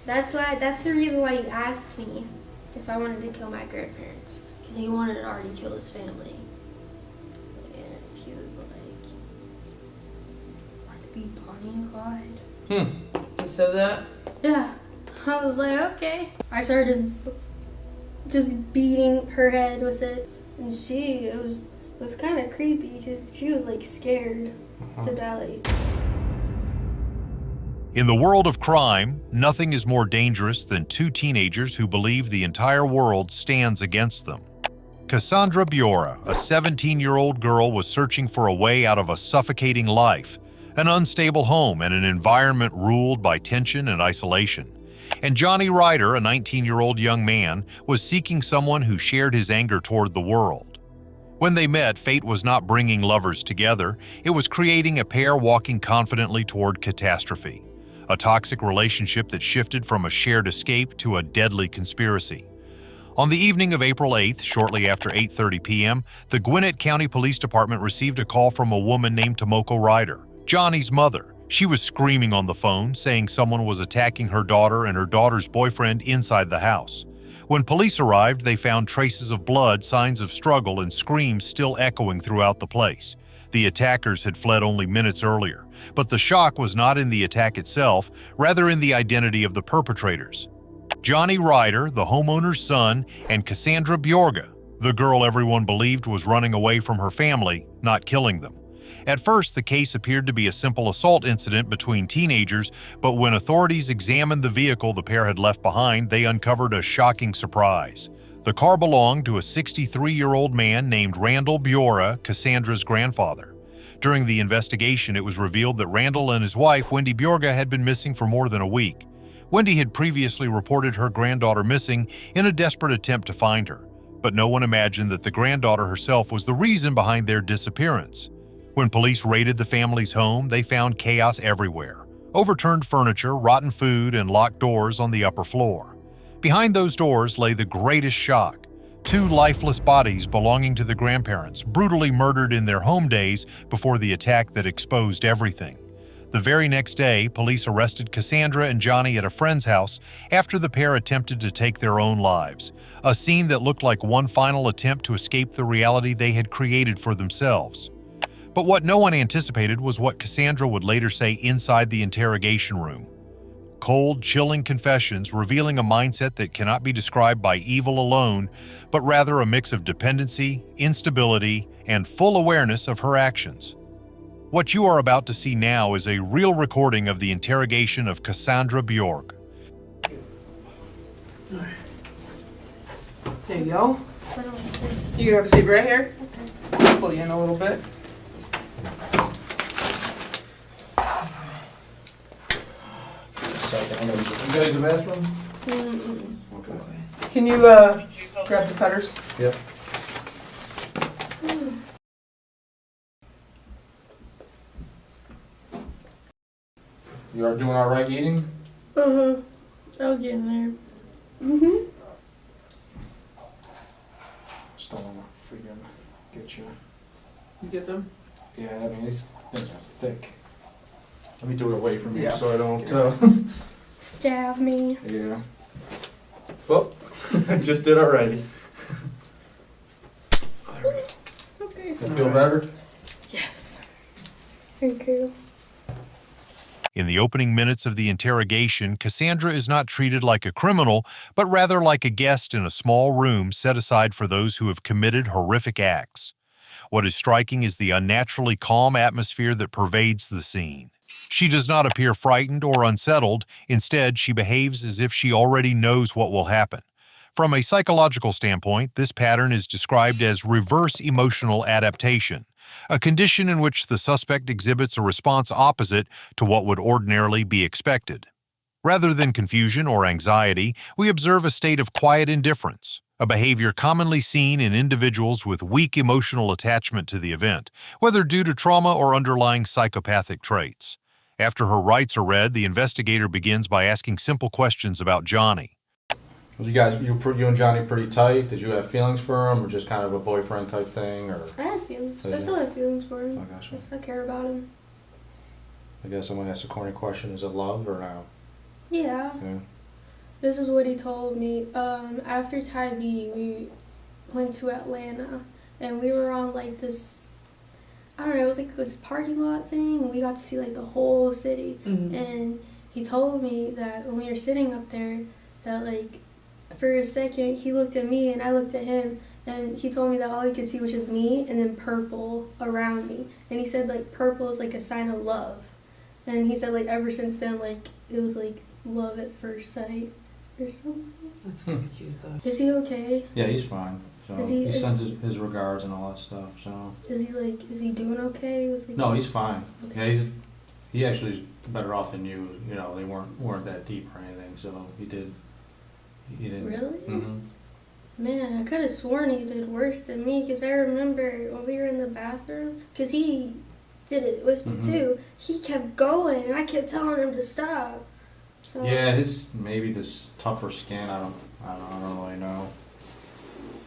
That's the reason why he asked me if I wanted to kill my grandparents, because he wanted to already kill his family. And he was like, let's be Bonnie and Clyde. He said that? Yeah. I was like, okay. I started just beating her head with it. And it was kind of creepy because she was like scared to die. In the world of crime, nothing is more dangerous than two teenagers who believe the entire world stands against them. Cassandra Biora, a 17-year-old girl, was searching for a way out of a suffocating life, an unstable home, and an environment ruled by tension and isolation. And Johnny Ryder, a 19-year-old young man, was seeking someone who shared his anger toward the world. When they met, fate was not bringing lovers together, it was creating a pair walking confidently toward catastrophe. A toxic relationship that shifted from a shared escape to a deadly conspiracy. On the evening of April 8th, shortly after 8:30 p.m., the Gwinnett County Police Department received a call from a woman named Tomoko Ryder, Johnny's mother. She was screaming on the phone, saying someone was attacking her daughter and her daughter's boyfriend inside the house. When police arrived, they found traces of blood, signs of struggle, and screams still echoing throughout the place. The attackers had fled only minutes earlier, but the shock was not in the attack itself, rather in the identity of the perpetrators. Johnny Ryder, the homeowner's son, and Cassandra Biora, the girl everyone believed was running away from her family, not killing them. At first, the case appeared to be a simple assault incident between teenagers, but when authorities examined the vehicle the pair had left behind, they uncovered a shocking surprise. The car belonged to a 63-year-old man named Randall Biora, Cassandra's grandfather. During the investigation, it was revealed that Randall and his wife, Wendy Biora, had been missing for more than a week. Wendy had previously reported her granddaughter missing in a desperate attempt to find her, but no one imagined that the granddaughter herself was the reason behind their disappearance. When police raided the family's home, they found chaos everywhere. Overturned furniture, rotten food, and locked doors on the upper floor. Behind those doors lay the greatest shock. Two lifeless bodies belonging to the grandparents, brutally murdered in their home days before the attack that exposed everything. The very next day, police arrested Cassandra and Johnny at a friend's house after the pair attempted to take their own lives, a scene that looked like one final attempt to escape the reality they had created for themselves. But what no one anticipated was what Cassandra would later say inside the interrogation room. Cold, chilling confessions revealing a mindset that cannot be described by evil alone, but rather a mix of dependency, instability, and full awareness of her actions. What you are about to see now is a real recording of the interrogation of Cassandra Biora. There you go. You have a seat right here. Okay. Pull you in a little bit. Second. You guys the bathroom? Okay. Can you grab the cutters? Yep. You are doing all right eating? I was getting there. Still don't want to freaking get you. You get them? Yeah, I mean, these things are thick. Let me do it away from you Yeah. so I don't, Stab me. yeah. Well, I just did already. There we go. Okay. You feel better? Yes. Thank you. In the opening minutes of the interrogation, Cassandra is not treated like a criminal, but rather like a guest in a small room set aside for those who have committed horrific acts. What is striking is the unnaturally calm atmosphere that pervades the scene. She does not appear frightened or unsettled. Instead, she behaves as if she already knows what will happen. From a psychological standpoint, this pattern is described as reverse emotional adaptation, a condition in which the suspect exhibits a response opposite to what would ordinarily be expected. Rather than confusion or anxiety, we observe a state of quiet indifference, a behavior commonly seen in individuals with weak emotional attachment to the event, whether due to trauma or underlying psychopathic traits. After her rights are read, the investigator begins by asking simple questions about Johnny. You and Johnny pretty tight? Did you have feelings for him, or just kind of a boyfriend type thing, or? I have feelings. Yeah. I still have feelings for him. I gotcha. I care about him. I guess I'm gonna ask a corny question. Is it love or no? Yeah. Yeah. This is what he told me. After Tybee, we went to Atlanta, and we were on like this, I don't know, it was like this parking lot thing, and we got to see like the whole city. And he told me that when we were sitting up there, that like for a second he looked at me and I looked at him, and he told me that all he could see was just me and then purple around me. And he said like purple is like a sign of love. And he said like ever since then, like it was like love at first sight or something. That's kind of cute though. Is he okay? Yeah, he's fine. So Is he sends his regards and all that stuff. So is he doing okay? no, he's fine. Okay. Yeah, he actually is better off than you. You know, they weren't that deep or anything. So he didn't. Really? Mm-hmm. Man, I could have sworn he did worse than me, because I remember when we were in the bathroom, because he did it with me too. He kept going, and I kept telling him to stop. So Yeah, maybe this tougher skin. I don't really know.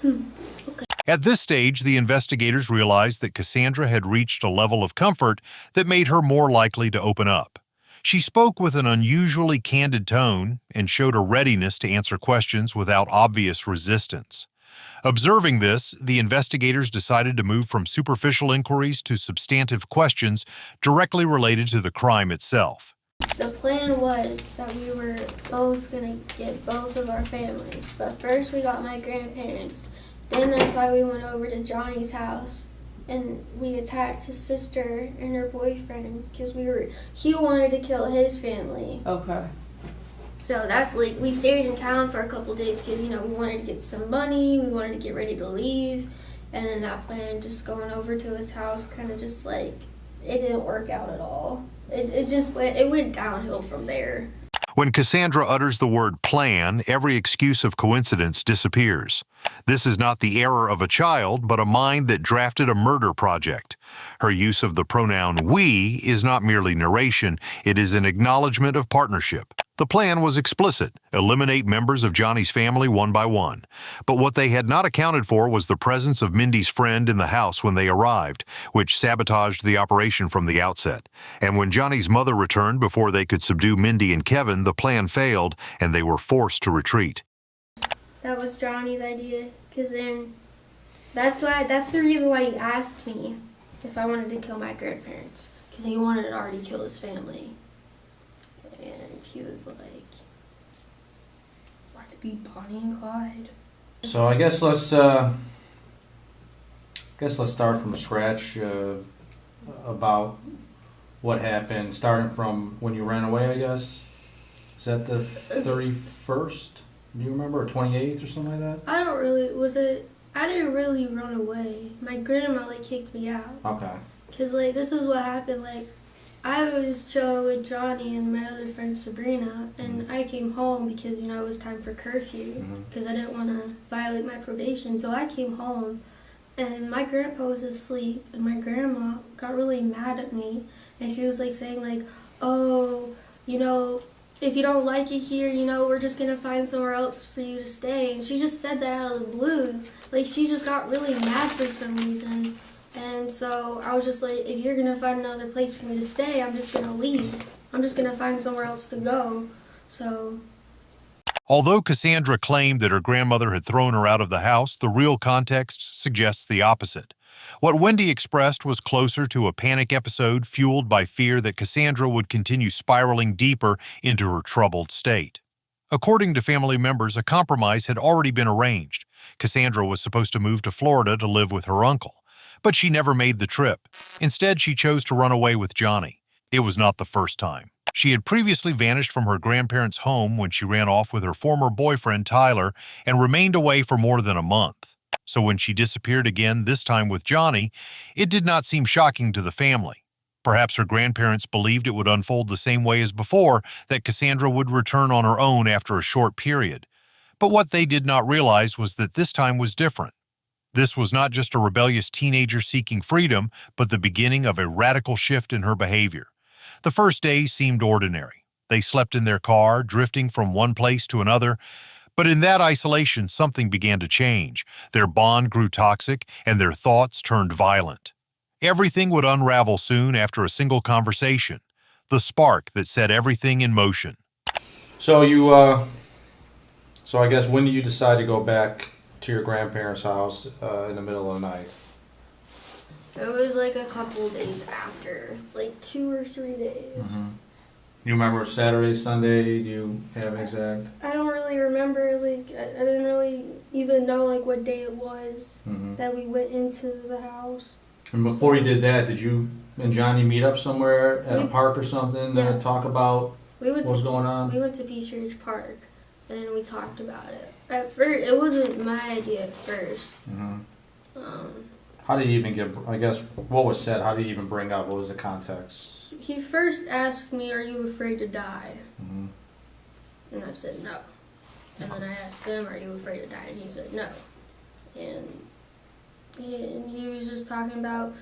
Okay. At this stage, the investigators realized that Cassandra had reached a level of comfort that made her more likely to open up. She spoke with an unusually candid tone and showed a readiness to answer questions without obvious resistance. Observing this, the investigators decided to move from superficial inquiries to substantive questions directly related to the crime itself. The plan was that we were both going to get both of our families. But first we got my grandparents. Then that's why we went over to Johnny's house. And we attacked his sister and her boyfriend because he wanted to kill his family. Okay. So that's like, we stayed in town for a couple days because, we wanted to get some money. We wanted to get ready to leave. And then that plan, just going over to his house, kind of just like, it didn't work out at all. It went downhill from there. When Cassandra utters the word plan, every excuse of coincidence disappears. This is not the error of a child, but a mind that drafted a murder project. Her use of the pronoun we is not merely narration, it is an acknowledgement of partnership. The plan was explicit: eliminate members of Johnny's family one by one. But what they had not accounted for was the presence of Mindy's friend in the house when they arrived, which sabotaged the operation from the outset. And when Johnny's mother returned before they could subdue Mindy and Kevin, the plan failed, and they were forced to retreat. That was Johnny's idea, because then that's the reason why he asked me if I wanted to kill my grandparents, because he wanted to already kill his family. And he was like, let's be Bonnie and Clyde. So I guess let's start from scratch about what happened, starting from when you ran away. I guess is that the 31st? Do you remember, or 28th or something like that? I didn't really run away. My grandma kicked me out. Okay. Cause this is what happened. I was chilling with Johnny and my other friend Sabrina, and I came home because it was time for curfew. Because I didn't want to violate my probation, so I came home, and my grandpa was asleep, and my grandma got really mad at me, and she was saying oh, if you don't like it here, we're just going to find somewhere else for you to stay. And she just said that out of the blue. She just got really mad for some reason. And so I was just like, if you're going to find another place for me to stay, I'm just going to leave. I'm just going to find somewhere else to go. So. Although Cassandra claimed that her grandmother had thrown her out of the house, the real context suggests the opposite. What Wendy expressed was closer to a panic episode fueled by fear that Cassandra would continue spiraling deeper into her troubled state. According to family members, a compromise had already been arranged. Cassandra was supposed to move to Florida to live with her uncle. But she never made the trip. Instead, she chose to run away with Johnny. It was not the first time. She had previously vanished from her grandparents' home when she ran off with her former boyfriend, Tyler, and remained away for more than a month. So when she disappeared again, this time with Johnny, it did not seem shocking to the family. Perhaps her grandparents believed it would unfold the same way as before, that Cassandra would return on her own after a short period. But what they did not realize was that this time was different. This was not just a rebellious teenager seeking freedom, but the beginning of a radical shift in her behavior. The first days seemed ordinary. They slept in their car, drifting from one place to another. But in that isolation, something began to change. Their bond grew toxic, and their thoughts turned violent. Everything would unravel soon after a single conversation, the spark that set everything in motion. So you So I guess when do you decide to go back to your grandparents' house in the middle of the night? It was like a couple days after, like 2 or 3 days. You remember Saturday, Sunday? Do you have an exact? I don't really remember. Like I didn't really even know like what day it was that we went into the house. And before you did that, did you and Johnny meet up somewhere at a park or something to talk about what's going on? We went to Peace Ridge Park, and we talked about it. At first, it wasn't my idea at first. How did you even get? I guess what was said. How did you even bring up? What was the context? He first asked me, "Are you afraid to die?" And I said no. And then I asked him, "Are you afraid to die?" And he said no. And he was just talking about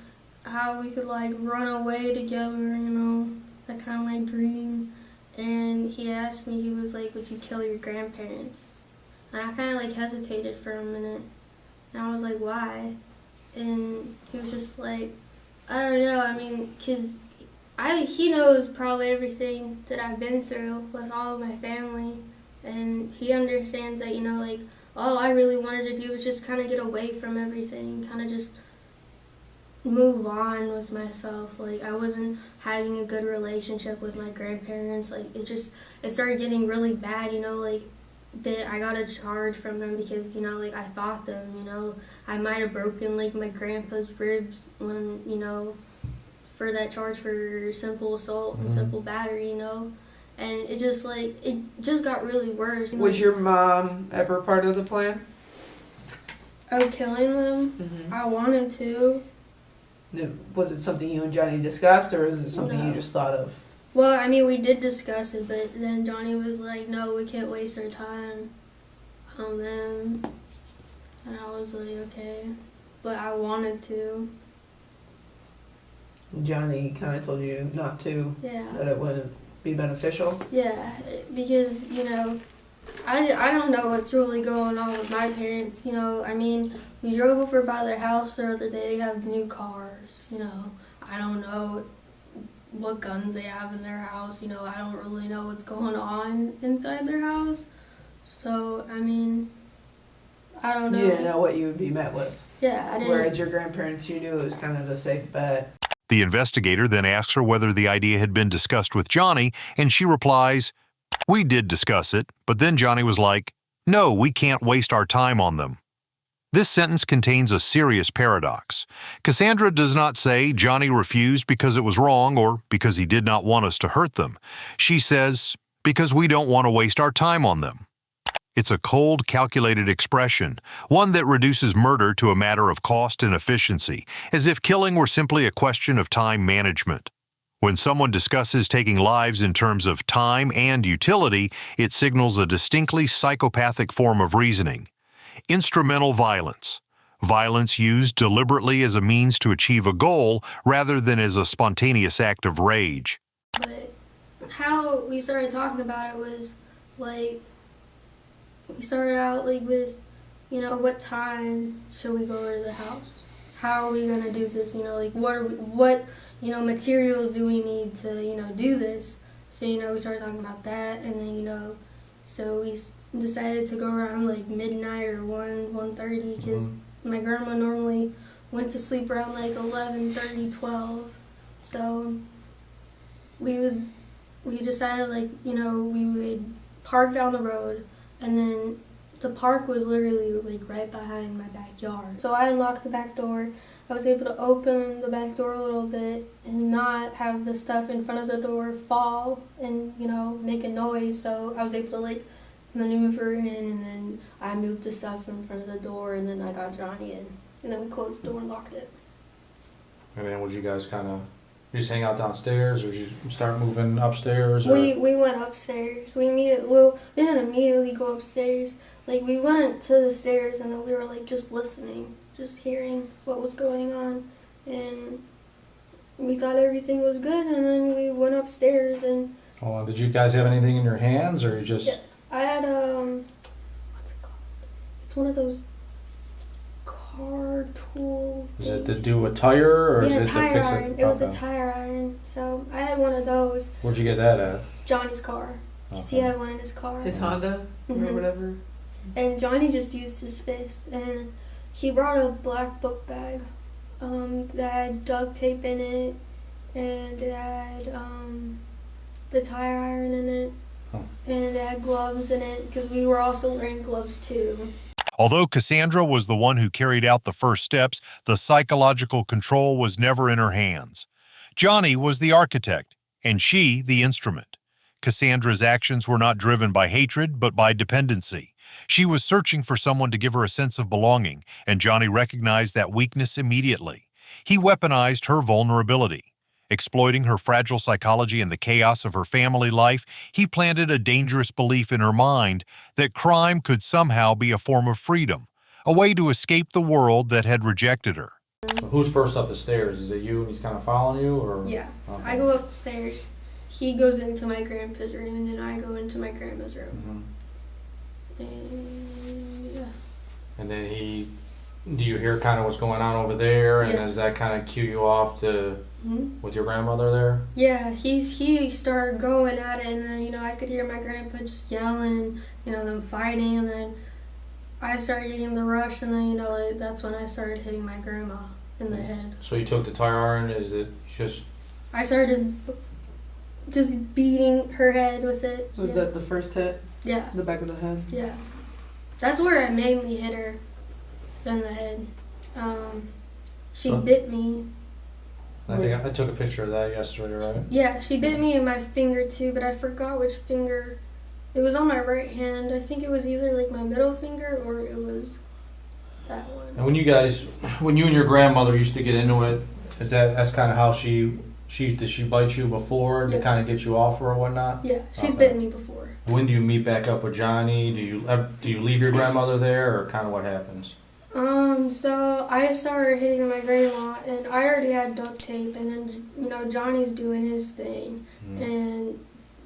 how we could like run away together, you know, that kind of like dream. And he asked me, he was like, "Would you kill your grandparents?" And I kind of like hesitated for a minute. And I was like, "Why?" And he was just like, "I don't know. I mean, because he knows probably everything that I've been through with all of my family. And he understands that, you know, like, all I really wanted to do was just kind of get away from everything, kind of just move on with myself. Like, I wasn't having a good relationship with my grandparents. Like, it started getting really bad, you know, like, that I got a charge from them because, you know, like, I fought them, you know. I might have broken, like, my grandpa's ribs when, you know, for that charge for simple assault and simple battery, you know. And it just got really worse. Was your mom ever part of the plan? Of killing them? I wanted to. Was it something you and Johnny discussed, or is it something No. you just thought of? Well, I mean, we did discuss it, but then Johnny was like, "No, we can't waste our time on them." And I was like, "Okay." But I wanted to. Johnny kind of told you not to, Yeah. that it wouldn't be beneficial? Yeah, because, you know, I don't know what's really going on with my parents, you know. I mean, we drove over by their house the other day. They have new cars, you know. I don't know what guns they have in their house, you know. I don't really know what's going on inside their house. So, I mean, I don't know. You didn't know what you would be met with. Yeah, I didn't. Whereas your grandparents, you knew it was kind of a safe bet. The investigator then asks her whether the idea had been discussed with Johnny, and she replies, "We did discuss it, but then Johnny was like, 'No, we can't waste our time on them.'" This sentence contains a serious paradox. Cassandra does not say Johnny refused because it was wrong or because he did not want us to hurt them. She says, "Because we don't want to waste our time on them." It's a cold, calculated expression, one that reduces murder to a matter of cost and efficiency, as if killing were simply a question of time management. When someone discusses taking lives in terms of time and utility, it signals a distinctly psychopathic form of reasoning. Instrumental violence. Violence used deliberately as a means to achieve a goal rather than as a spontaneous act of rage. But how we started talking about it was, like, we started out, like, with, you know, what time should we go over to the house? How are we going to do this? You know, like, what, you know, materials do we need to, you know, do this? So, you know, we started talking about that, and then, you know, so we decided to go around, like, midnight or 1:30, because my grandma normally went to sleep around, like, 11:30, 12. So we decided, like, you know, we would park down the road, and then the park was literally, like, right behind my backyard. So I unlocked the back door. I was able to open the back door a little bit and not have the stuff in front of the door fall and, you know, make a noise. So I was able to, like, maneuver in, and then I moved the stuff in front of the door, and then I got Johnny in. And then we closed the door and locked it. And then would you guys kind of just hang out downstairs, or did you start moving upstairs? Or? We went upstairs. We didn't immediately go upstairs. Like, we went to the stairs, and then we were, like, just listening, just hearing what was going on. And we thought everything was good, and then we went upstairs and... Hold on, did you guys have anything in your hands, or you just... Yeah, I had, what's it called? It's one of those car tool things. Is it to do a tire, or is it to tire fix iron. it? It was a Okay. tire iron. So I had one of those. Where'd you get that at? Johnny's car. Because he Okay. had one in his car. His Honda or Mhm. whatever. and Johnny just used his fist, and he brought a black book bag that had duct tape in it, and it had the tire iron in it, and it had gloves in it, because we were also wearing gloves too. Although Cassandra was the one who carried out the first steps, the psychological control was never in her hands. Johnny was the architect, and she the instrument. Cassandra's actions were not driven by hatred, but by dependency. She was searching for someone to give her a sense of belonging, and Johnny recognized that weakness immediately. He weaponized her vulnerability. Exploiting her fragile psychology and the chaos of her family life, he planted a dangerous belief in her mind that crime could somehow be a form of freedom, a way to escape the world that had rejected her. So who's first up the stairs? Is it you and he's kind of following you, or? Yeah. Okay. I go upstairs. He goes into my grandpa's room, and then I go into my grandma's room. And yeah. And then do you hear kind of what's going on over there, and Yeah. does that kind of cue you off to with your grandmother there? Yeah, he started going at it, and then I could hear my grandpa just yelling, them fighting, and then I started getting the rush, and then that's when I started hitting my grandma in the head. So you took the tire iron. Is it just? I started just beating her head with it. Was that the first hit? Yeah. The back of the head? Yeah. That's where I mainly hit her in the head. She bit me. I think I took a picture of that yesterday, right? Yeah, she bit me in my finger too, but I forgot which finger. It was on my right hand. I think it was either like my middle finger or it was that one. And when you and your grandmother used to get into it, that's kind of how did she bite you before to Yeah. kind of get you off her or whatnot? Yeah, she's Okay. bitten me before. When do you meet back up with Johnny? Do you leave your grandmother there, or kind of what happens? So I started hitting my grandma, and I already had duct tape, and then, Johnny's doing his thing, and,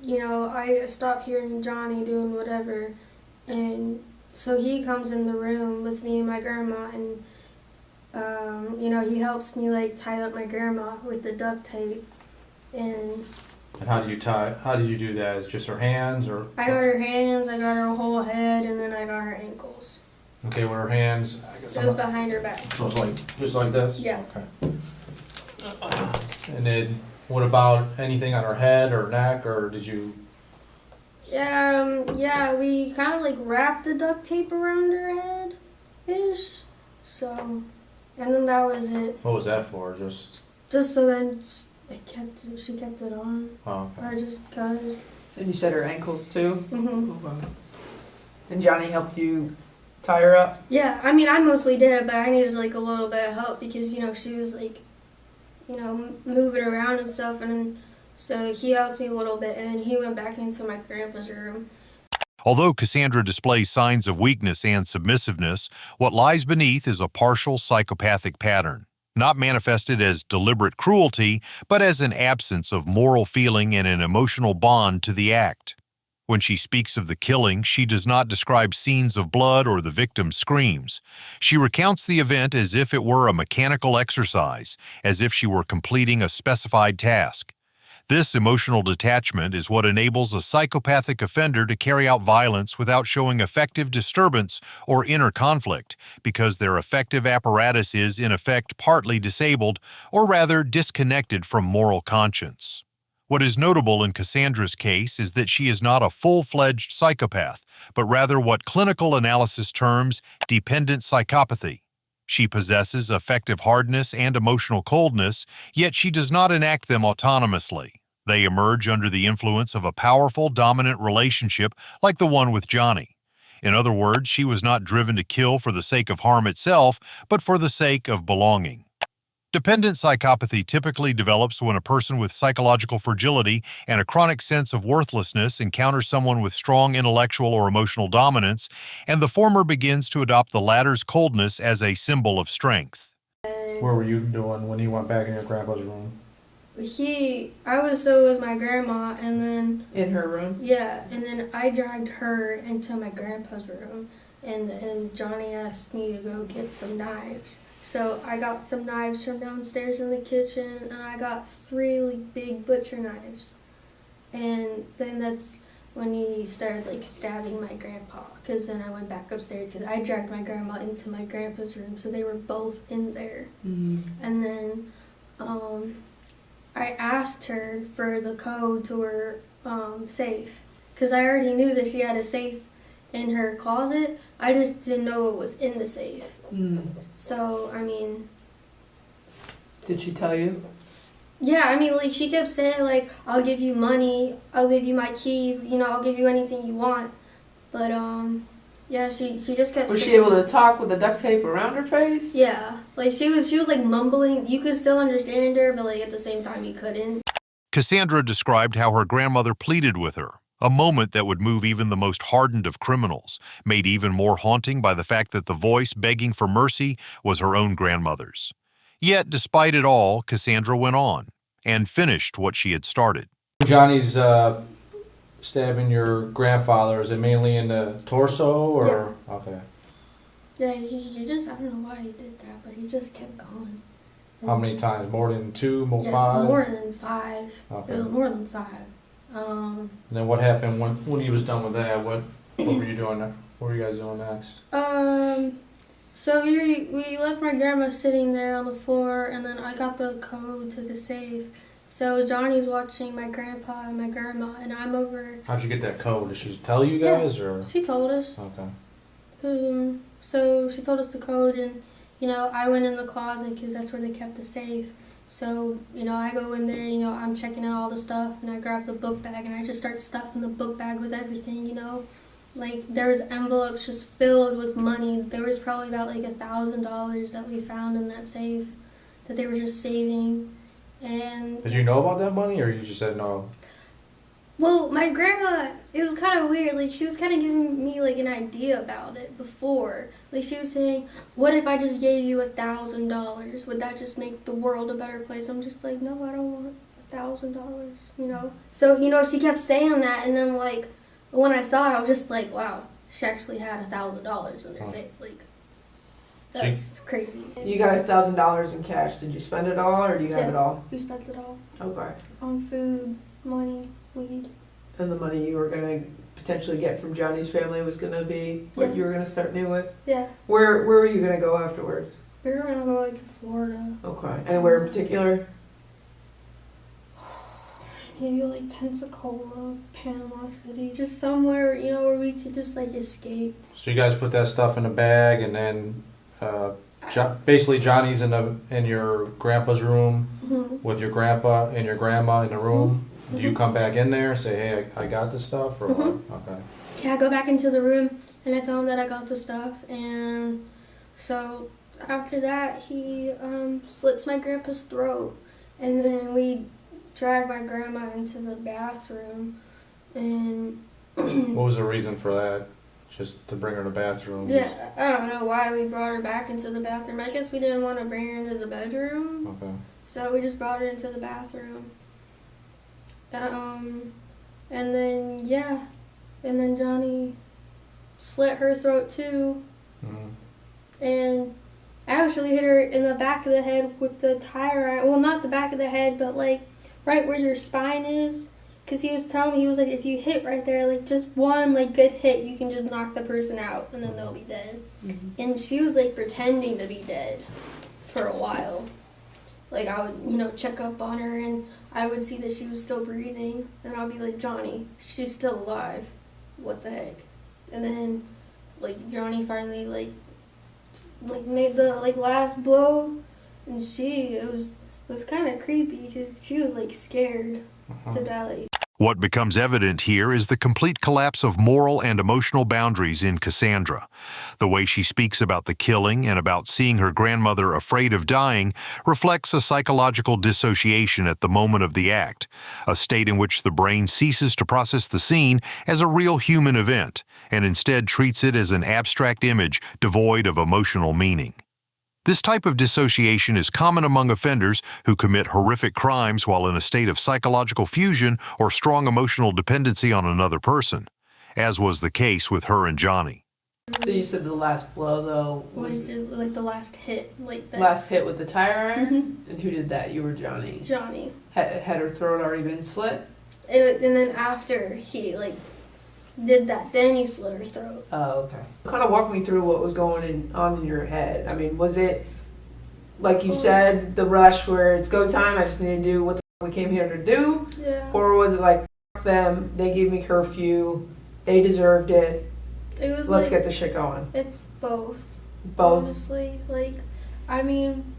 I stopped hearing Johnny doing whatever, and so he comes in the room with me and my grandma, and, he helps me, tie up my grandma with the duct tape, and How did you do that? Is it just her hands, or? I got her hands, I got her whole head, and then I got her ankles. Okay, with her hands, I guess. It was behind her back. So it's just like this? Yeah. Okay. And then, what about anything on her head or neck, or did you? Yeah, we kind of wrapped the duct tape around her head-ish. So, and then that was it. What was that for? Just so then she kept it on. Oh, okay. I just cut it. And you said her ankles too? Mm-hmm. Oh, wow. And Johnny helped you tie her up? Yeah, I mean, I mostly did it, but I needed a little bit of help because, she was moving around and stuff, and so he helped me a little bit, and then he went back into my grandpa's room. Although Cassandra displays signs of weakness and submissiveness, what lies beneath is a partial psychopathic pattern, not manifested as deliberate cruelty, but as an absence of moral feeling and an emotional bond to the act. When she speaks of the killing, she does not describe scenes of blood or the victim's screams. She recounts the event as if it were a mechanical exercise, as if she were completing a specified task. This emotional detachment is what enables a psychopathic offender to carry out violence without showing effective disturbance or inner conflict, because their affective apparatus is, in effect, partly disabled, or rather disconnected from moral conscience. What is notable in Cassandra's case is that she is not a full-fledged psychopath, but rather what clinical analysis terms dependent psychopathy. She possesses affective hardness and emotional coldness, yet she does not enact them autonomously. They emerge under the influence of a powerful, dominant relationship like the one with Johnny. In other words, she was not driven to kill for the sake of harm itself, but for the sake of belonging. Dependent psychopathy typically develops when a person with psychological fragility and a chronic sense of worthlessness encounters someone with strong intellectual or emotional dominance, and the former begins to adopt the latter's coldness as a symbol of strength. What were you doing when you went back in your grandpa's room? I was still with my grandma, and then... In her room? Yeah, and then I dragged her into my grandpa's room, and Johnny asked me to go get some knives. So I got some knives from downstairs in the kitchen, and I got 3 big butcher knives. And then when he started like stabbing my grandpa. Because then I went back upstairs because I dragged my grandma into my grandpa's room, so they were both in there. Mm-hmm. And then I asked her for the code to her safe because I already knew that she had a safe in her closet. I just didn't know it was in the safe. Mm. So, I mean... Did she tell you? Yeah, I mean, like, she kept saying, like, I'll give you money, I'll give you my keys, you know, I'll give you anything you want. But, yeah, she just kept saying... Was she able to talk with the duct tape around her face? Yeah. Like, she was like, mumbling. You could still understand her, but, like, at the same time, you couldn't. Cassandra described how her grandmother pleaded with her, a moment that would move even the most hardened of criminals, made even more haunting by the fact that the voice begging for mercy was her own grandmother's. Yet, despite it all, Cassandra went on and finished what she had started. Johnny's stabbing your grandfather, is it mainly in the torso or? Yeah. Okay. Yeah, he just, I don't know why he did that, but he just kept going. How many times? More than two? More yeah, five? More than 5. Okay. It was more than 5. And then what happened when he was done with that? What were you doing? What were you guys doing next? So we left my grandma sitting there on the floor, and then I got the code to the safe. So Johnny's watching my grandpa and my grandma, and I'm over. How'd you get that code? Did she tell you guys, or? She told us. Okay. So she told us the code, and you know, I went in the closet because that's where they kept the safe. So, you know, I go in there, you know, I'm checking out all the stuff, and I grab the book bag, and I just start stuffing the book bag with everything, you know. Like, there was envelopes just filled with money. There was probably about, like, $1,000 that we found in that safe that they were just saving. And... Did you know about that money, or you just said no? Well, my grandma, it was kind of weird. Like, she was kind of giving me, like, an idea about it before. Like, she was saying, what if I just gave you $1,000? Would that just make the world a better place? I'm just like, no, I don't want $1,000, you know? So, you know, she kept saying that, and then, like, when I saw it, I was just like, wow, she actually had $1,000 in her safe. Like, that's crazy. You got $1,000 in cash. Did you spend it all, or do you have it all? We spent it all. Okay. On food, money, weed. And the money you were going to potentially get from Johnny's family was going to be what you were going to start new with? Yeah. Where were you going to go afterwards? We were going to go, like, to Florida. Okay. Anywhere in particular? Maybe, like, Pensacola, Panama City. Just somewhere, you know, where we could just, like, escape. So you guys put that stuff in a bag, and then basically Johnny's in your grandpa's room with your grandpa and your grandma in the room. Do you come back in there and say, hey, I got this stuff, or what? Okay. Yeah, I go back into the room, and I tell him that I got the stuff, and so after that, he slits my grandpa's throat, and then we drag my grandma into the bathroom, and... What was the reason for that? Just to bring her to the bathroom? Yeah, I don't know why we brought her back into the bathroom. I guess we didn't want to bring her into the bedroom. Okay. So we just brought her into the bathroom. And then, yeah. And then Johnny slit her throat too. And I actually hit her in the back of the head with the tire iron. Well, not the back of the head, but like right where your spine is. Because he was telling me, he was like, if you hit right there, like just one like good hit, you can just knock the person out and then they'll be dead. And she was like pretending to be dead for a while. Like I would, you know, check up on her and I would see that she was still breathing. And I'll be like, Johnny, she's still alive. What the heck? And then like Johnny finally like made the like last blow, and it was kind of creepy because she was like scared to die. What becomes evident here is the complete collapse of moral and emotional boundaries in Cassandra. The way she speaks about the killing and about seeing her grandmother afraid of dying reflects a psychological dissociation at the moment of the act, a state in which the brain ceases to process the scene as a real human event and instead treats it as an abstract image devoid of emotional meaning. This type of dissociation is common among offenders who commit horrific crimes while in a state of psychological fusion or strong emotional dependency on another person, as was the case with her and Johnny. So you said the last blow, though, was just like the last hit, like that. Last hit with the tire iron? And who did that? You or Johnny? Johnny. Had her throat already been slit? And then after he like did that. Then he slit her throat. Oh, okay. Kind of walk me through what was on in your head. I mean, was it, like you said, the rush where it's go time, I just need to do what the we came here to do? Yeah. Or was it like, fuck them, they gave me curfew, they deserved it, It was let's like, get the shit going? it's both. Both? Honestly. Like, I mean,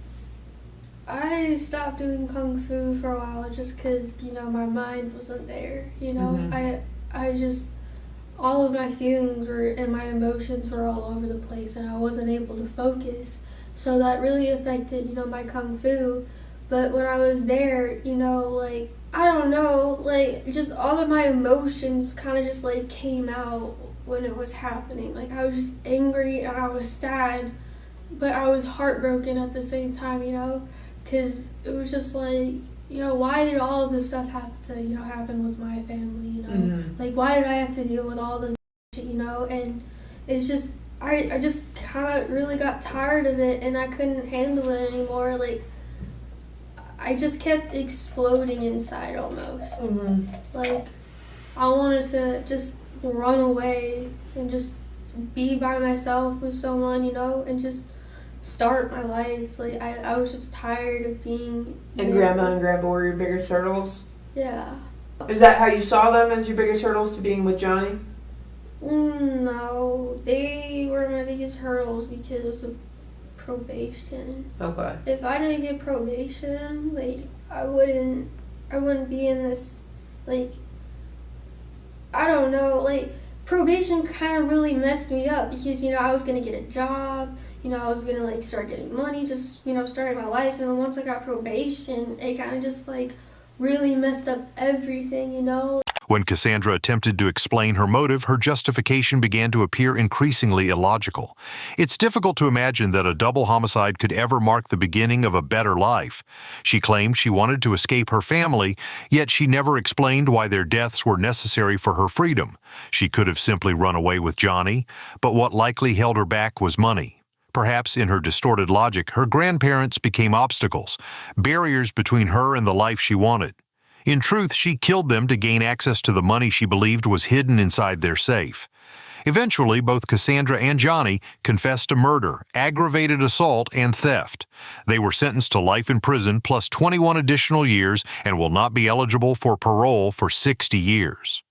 I stopped doing Kung Fu for a while just because, you know, my mind wasn't there. You know, I just, all of my feelings were and my emotions were all over the place and I wasn't able to focus. So that really affected, you know, my Kung Fu. But when I was there, you know, like, I don't know, like, just all of my emotions kind of just, like, came out when it was happening. Like, I was just angry and I was sad, but I was heartbroken at the same time, you know? Because it was just like, you know, why did all of this stuff have to, you know, happen with my family, you know? Like, why did I have to deal with all this shit, you know? And it's just, I just kind of really got tired of it and I couldn't handle it anymore. Like, I just kept exploding inside almost. Like, I wanted to just run away and just be by myself with someone, you know, and just start my life. Like, I was just tired of being... And Grandma and Grandpa were your biggest hurdles? Yeah. Is that how you saw them, as your biggest hurdles to being with Johnny? No, they were my biggest hurdles because of probation. Okay. If I didn't get probation, like, I wouldn't be in this, like, I don't know, like, probation kind of really messed me up because, you know, I was going to get a job, you know, I was going to, like, start getting money, just, you know, starting my life, and then once I got probation, it kind of just, like, really messed up everything, you know. When Cassandra attempted to explain her motive, her justification began to appear increasingly illogical. It's difficult to imagine that a double homicide could ever mark the beginning of a better life. She claimed she wanted to escape her family, yet she never explained why their deaths were necessary for her freedom. She could have simply run away with Johnny, but what likely held her back was money. Perhaps in her distorted logic, her grandparents became obstacles, barriers between her and the life she wanted. In truth, she killed them to gain access to the money she believed was hidden inside their safe. Eventually, both Cassandra and Johnny confessed to murder, aggravated assault, and theft. They were sentenced to life in prison plus 21 additional years and will not be eligible for parole for 60 years.